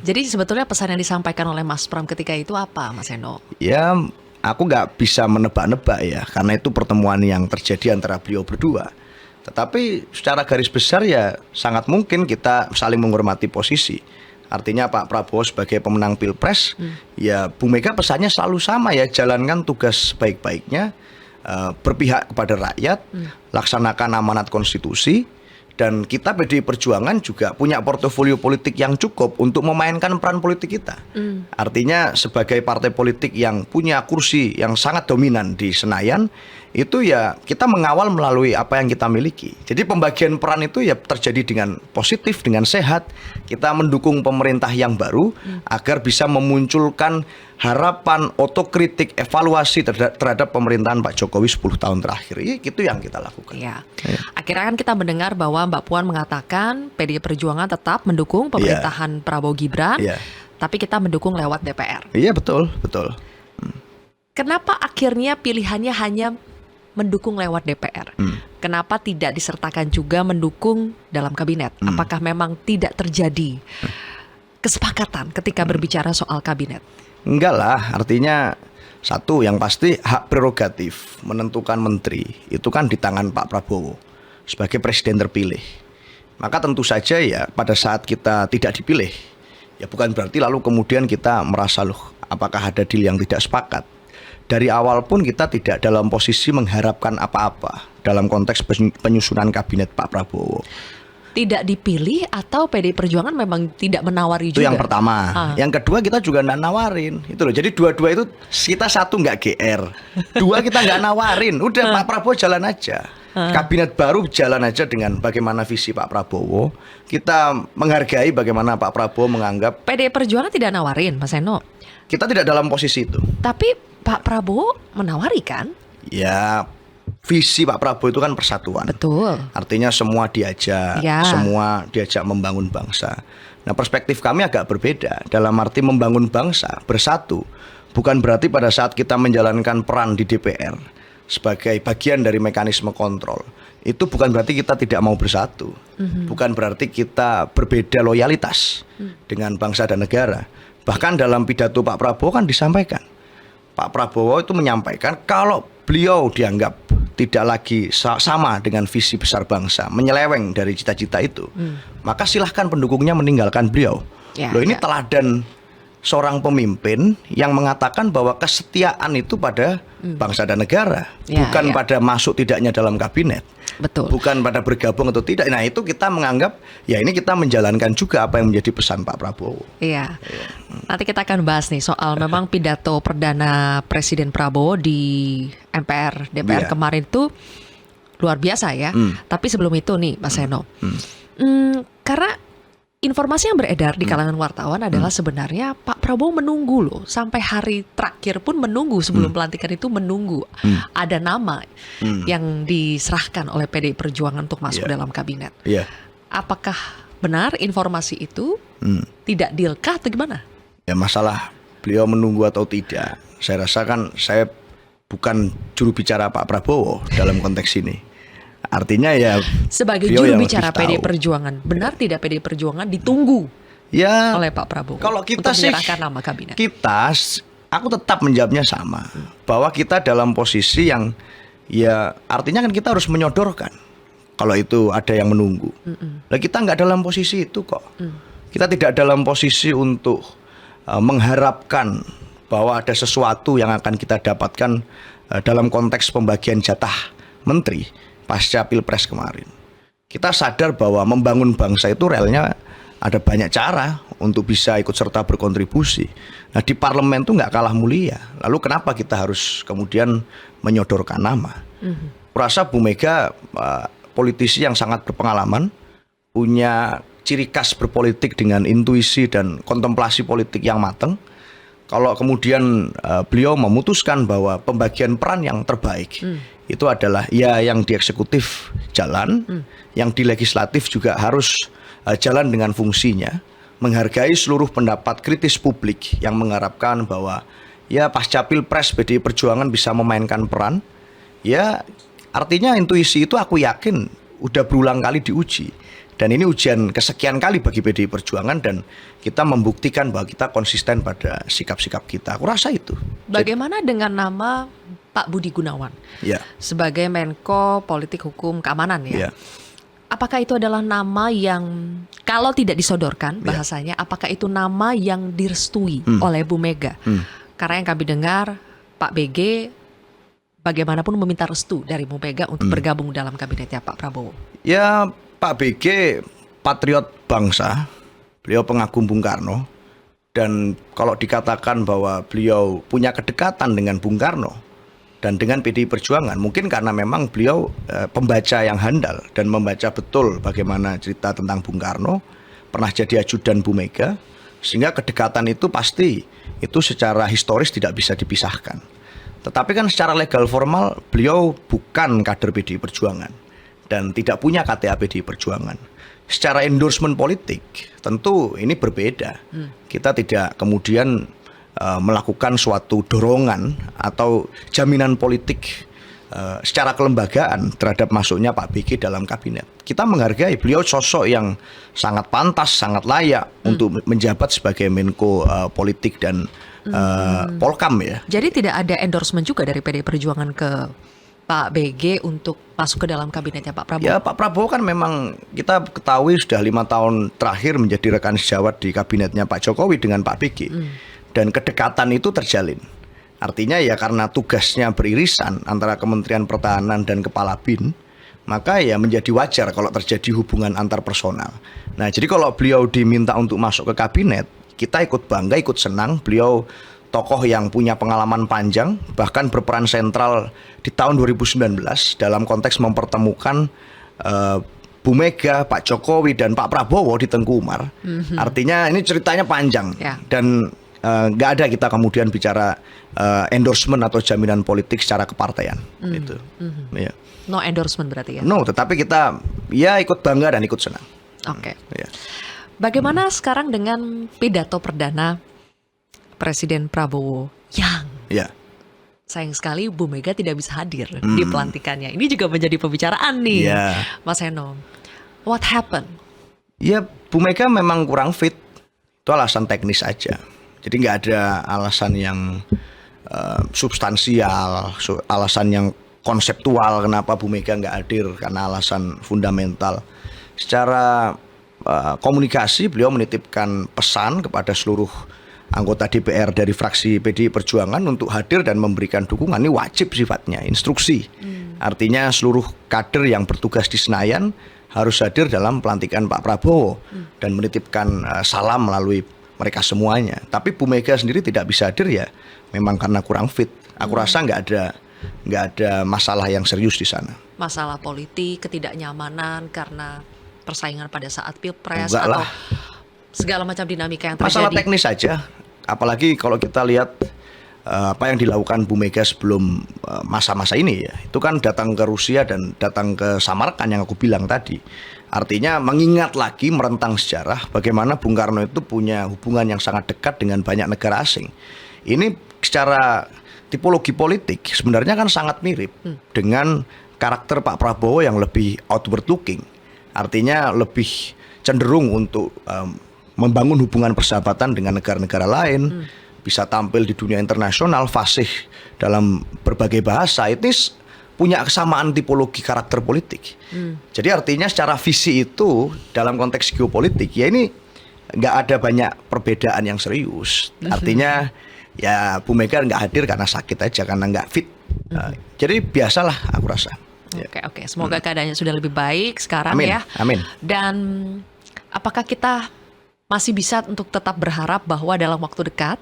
Jadi sebetulnya pesan yang disampaikan oleh Mas Pram ketika itu apa, Mas Eno? Ya, aku nggak bisa menebak-nebak ya, karena itu pertemuan yang terjadi antara beliau berdua. Tetapi secara garis besar ya sangat mungkin kita saling menghormati posisi. Artinya Pak Prabowo sebagai pemenang Pilpres, ya Bu Mega pesannya selalu sama ya, jalankan tugas baik-baiknya, berpihak kepada rakyat, laksanakan amanat konstitusi. Dan kita PDI Perjuangan juga punya portofolio politik yang cukup untuk memainkan peran politik kita. Artinya sebagai partai politik yang punya kursi yang sangat dominan di Senayan, itu ya kita mengawal melalui apa yang kita miliki. Jadi pembagian peran itu ya terjadi dengan positif, dengan sehat. Kita mendukung pemerintah yang baru agar bisa memunculkan harapan, otokritik, evaluasi terhadap pemerintahan Pak Jokowi 10 tahun terakhir. Itu yang kita lakukan. Ya. Akhirnya kan kita mendengar bahwa Mbak Puan mengatakan PDI Perjuangan tetap mendukung pemerintahan Prabowo Gibran, tapi kita mendukung lewat DPR. Iya, betul, betul. Kenapa akhirnya pilihannya hanya mendukung lewat DPR? Kenapa tidak disertakan juga mendukung dalam kabinet? Apakah memang tidak terjadi kesepakatan ketika berbicara soal kabinet? Enggak lah, artinya satu yang pasti hak prerogatif menentukan menteri itu kan di tangan Pak Prabowo sebagai presiden terpilih. Maka tentu saja ya pada saat kita tidak dipilih, ya bukan berarti lalu kemudian kita merasa loh apakah ada deal yang tidak sepakat. Dari awal pun kita tidak dalam posisi mengharapkan apa-apa dalam konteks penyusunan kabinet Pak Prabowo. Tidak dipilih atau PDI Perjuangan memang tidak menawari itu juga? Yang pertama. Yang kedua kita juga nggak nawarin. Itu loh. Jadi dua-dua itu kita satu nggak GR. Dua kita nggak nawarin. Udah Pak Prabowo jalan aja. Kabinet baru jalan aja dengan bagaimana visi Pak Prabowo. Kita menghargai bagaimana Pak Prabowo menganggap. PDI Perjuangan tidak nawarin, Mas Eno? Kita tidak dalam posisi itu. Tapi Pak Prabowo menawari kan? Ya, visi Pak Prabowo itu kan persatuan. Betul. Artinya semua diajak, semua diajak membangun bangsa. Nah, perspektif kami agak berbeda. Dalam arti membangun bangsa, bersatu. Bukan berarti pada saat kita menjalankan peran di DPR sebagai bagian dari mekanisme kontrol, itu bukan berarti kita tidak mau bersatu. Bukan berarti kita berbeda loyalitas dengan bangsa dan negara. Bahkan dalam pidato Pak Prabowo kan disampaikan, Pak Prabowo itu menyampaikan kalau beliau dianggap tidak lagi sama dengan visi besar bangsa, menyeleweng dari cita-cita itu, maka silahkan pendukungnya meninggalkan beliau. Loh, ini teladan seorang pemimpin yang mengatakan bahwa kesetiaan itu pada bangsa dan negara, bukan pada masuk tidaknya dalam kabinet. Betul. Bukan pada bergabung atau tidak. Nah, itu kita menganggap ya ini kita menjalankan juga apa yang menjadi pesan Pak Prabowo. Iya. Nanti kita akan bahas nih soal memang pidato perdana Presiden Prabowo di MPR DPR kemarin itu luar biasa ya. Tapi sebelum itu nih Mas Eno, karena informasi yang beredar di kalangan wartawan adalah sebenarnya Pak Prabowo menunggu loh sampai hari terakhir pun menunggu sebelum pelantikan itu menunggu ada nama yang diserahkan oleh PDI Perjuangan untuk masuk dalam kabinet. Apakah benar informasi itu tidak deal-kah atau gimana? Ya, masalah beliau menunggu atau tidak, saya rasa kan saya bukan juru bicara Pak Prabowo dalam konteks ini. Artinya ya sebagai juru bicara PDI Perjuangan, benar tidak PDI Perjuangan ditunggu oleh Pak Prabowo kalau kita untuk menyerahkan nama kabinet? Aku tetap menjawabnya sama, bahwa kita dalam posisi yang ya artinya kan kita harus menyodorkan kalau itu ada yang menunggu. Nah, kita nggak dalam posisi itu kok. Kita tidak dalam posisi untuk mengharapkan bahwa ada sesuatu yang akan kita dapatkan dalam konteks pembagian jatah menteri pasca Pilpres kemarin. Kita sadar bahwa membangun bangsa itu realnya ada banyak cara untuk bisa ikut serta berkontribusi. Nah, di parlemen itu nggak kalah mulia. Lalu kenapa kita harus kemudian menyodorkan nama? Kurasa Bu Mega politisi yang sangat berpengalaman, punya ciri khas berpolitik dengan intuisi dan kontemplasi politik yang matang. Kalau kemudian beliau memutuskan bahwa pembagian peran yang terbaik itu adalah ya yang di eksekutif jalan, yang di legislatif juga harus jalan dengan fungsinya, menghargai seluruh pendapat kritis publik yang mengharapkan bahwa ya pasca Pilpres PDI Perjuangan bisa memainkan peran. Ya artinya intuisi itu aku yakin udah berulang kali diuji Dan ini ujian kesekian kali bagi PDI Perjuangan dan kita membuktikan bahwa kita konsisten pada sikap-sikap kita. Aku rasa itu. Bagaimana dengan nama Pak Budi Gunawan Ya. sebagai Menko Politik Hukum Keamanan ya? Ya. Apakah itu adalah nama yang kalau tidak disodorkan bahasanya, apakah itu nama yang direstui oleh Bu Mega? Karena yang kami dengar Pak BG bagaimanapun meminta restu dari Bu Mega untuk bergabung dalam kabinetnya Pak Prabowo. Ya, Pak BG patriot bangsa, beliau pengagum Bung Karno, dan kalau dikatakan bahwa beliau punya kedekatan dengan Bung Karno dan dengan PDI Perjuangan, mungkin karena memang beliau pembaca yang handal dan membaca betul bagaimana cerita tentang Bung Karno, pernah jadi ajudan Bu Mega, sehingga kedekatan itu pasti itu secara historis tidak bisa dipisahkan. Tetapi kan secara legal formal beliau bukan kader PDI Perjuangan dan tidak punya KTA PDI Perjuangan. Secara endorsement politik tentu ini berbeda. Kita tidak kemudian melakukan suatu dorongan atau jaminan politik secara kelembagaan terhadap masuknya Pak BG dalam kabinet. Kita menghargai beliau sosok yang sangat pantas, sangat layak untuk menjabat sebagai Menko Politik dan Polkam ya. Jadi tidak ada endorsement juga dari PDI Perjuangan ke Pak BG untuk masuk ke dalam kabinetnya Pak Prabowo? Ya, Pak Prabowo kan memang kita ketahui sudah 5 tahun terakhir menjadi rekan sejawat di kabinetnya Pak Jokowi dengan Pak BG. Dan kedekatan itu terjalin. Artinya ya karena tugasnya beririsan antara Kementerian Pertahanan dan Kepala BIN, maka ya menjadi wajar kalau terjadi hubungan antar personal. Nah, jadi kalau beliau diminta untuk masuk ke kabinet, kita ikut bangga, ikut senang. Beliau tokoh yang punya pengalaman panjang, bahkan berperan sentral di tahun 2019 dalam konteks mempertemukan Bu Mega, Pak Jokowi, dan Pak Prabowo di Tengku Umar. Artinya ini ceritanya panjang dan nggak ada kita kemudian bicara endorsement atau jaminan politik secara kepartaian. Gitu. Ya. No endorsement berarti ya? No, tetapi kita ya ikut bangga dan ikut senang. Oke. Ya. Bagaimana sekarang dengan pidato perdana Presiden Prabowo yang sayang sekali Bu Mega tidak bisa hadir di pelantikannya. Ini juga menjadi pembicaraan nih, Mas Heno. What happened? Ya, Bu Mega memang kurang fit. Itu alasan teknis aja. Jadi nggak ada alasan yang substansial, alasan yang konseptual kenapa Bu Mega nggak hadir, karena alasan fundamental. Secara komunikasi beliau menitipkan pesan kepada seluruh anggota DPR dari fraksi PDI Perjuangan untuk hadir dan memberikan dukungan. Ini wajib sifatnya, instruksi. Artinya seluruh kader yang bertugas di Senayan harus hadir dalam pelantikan Pak Prabowo dan menitipkan salam melalui mereka semuanya. Tapi Bu Mega sendiri tidak bisa hadir ya memang karena kurang fit. Aku rasa nggak ada masalah yang serius di sana. Masalah politik, ketidaknyamanan karena persaingan pada saat Pilpres Enggak atau lah. Segala macam dinamika yang terjadi. Masalah teknis saja. Apalagi kalau kita lihat apa yang dilakukan Bu Mega sebelum masa-masa ini ya. Itu kan datang ke Rusia dan datang ke Samarkand yang aku bilang tadi. Artinya mengingat lagi merentang sejarah bagaimana Bung Karno itu punya hubungan yang sangat dekat dengan banyak negara asing. Ini secara tipologi politik sebenarnya kan sangat mirip dengan karakter Pak Prabowo yang lebih outward looking. Artinya lebih cenderung untuk membangun hubungan persahabatan dengan negara-negara lain, bisa tampil di dunia internasional, fasih dalam berbagai bahasa. Itu punya kesamaan tipologi karakter politik. Jadi artinya secara visi itu dalam konteks geopolitik ya ini nggak ada banyak perbedaan yang serius. Artinya ya Bu Mega nggak hadir karena sakit aja, karena nggak fit. Jadi biasalah aku rasa. Oke. Semoga keadaannya sudah lebih baik sekarang. Amin. Ya. Amin. Dan apakah kita masih bisa untuk tetap berharap bahwa dalam waktu dekat,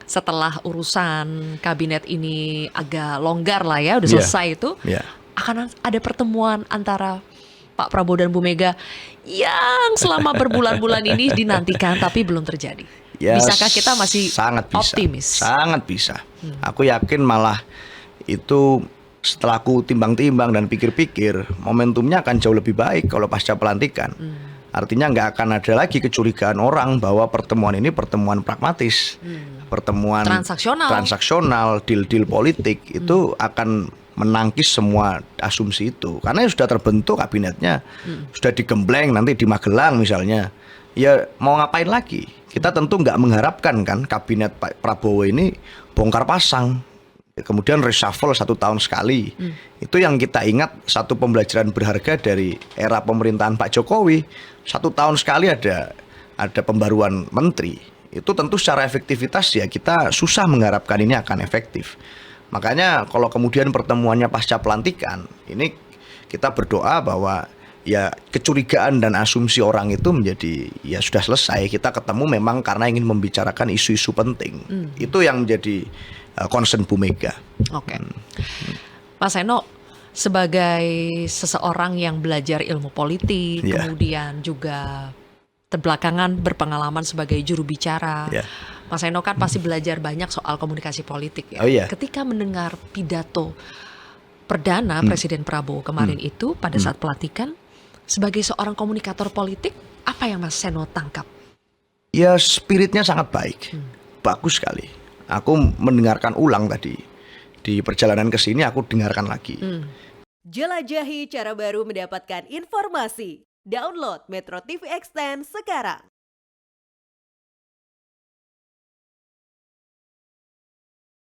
setelah urusan kabinet ini agak longgar lah ya, udah selesai itu, akan ada pertemuan antara Pak Prabowo dan Bu Mega yang selama berbulan-bulan ini dinantikan tapi belum terjadi. Ya, Bisakah kita masih sangat bisa, optimis? Sangat bisa. Aku yakin malah itu setelah aku timbang-timbang dan pikir-pikir, momentumnya akan jauh lebih baik kalau pasca pelantikan. Artinya nggak akan ada lagi kecurigaan orang bahwa pertemuan ini pertemuan pragmatis, pertemuan transaksional, deal-deal politik itu akan menangkis semua asumsi itu. Karena ya sudah terbentuk kabinetnya, sudah digembleng nanti di Magelang misalnya. Ya mau ngapain lagi? Kita tentu nggak mengharapkan kan kabinet Pak Prabowo ini bongkar pasang. Kemudian reshuffle 1 tahun sekali. Itu yang kita ingat satu pembelajaran berharga dari era pemerintahan Pak Jokowi. 1 tahun sekali ada pembaruan menteri. Itu tentu secara efektivitas ya kita susah mengharapkan ini akan efektif. Makanya kalau kemudian pertemuannya pasca pelantikan, ini kita berdoa bahwa ya kecurigaan dan asumsi orang itu menjadi ya sudah selesai. Kita ketemu memang karena ingin membicarakan isu-isu penting. Itu yang menjadi concern Bu Mega. Oke. Mas Seno, sebagai seseorang yang belajar ilmu politik, kemudian juga terbelakangan berpengalaman sebagai juru bicara, Mas Seno kan pasti belajar banyak soal komunikasi politik ya. Ketika mendengar pidato perdana Presiden Prabowo kemarin itu pada saat pelantikan, sebagai seorang komunikator politik, apa yang Mas Seno tangkap? Ya spiritnya sangat baik, bagus sekali. Aku mendengarkan ulang tadi di perjalanan ke sini, aku dengarkan lagi. Jelajahi cara baru mendapatkan informasi. Download Metro TV Extend sekarang.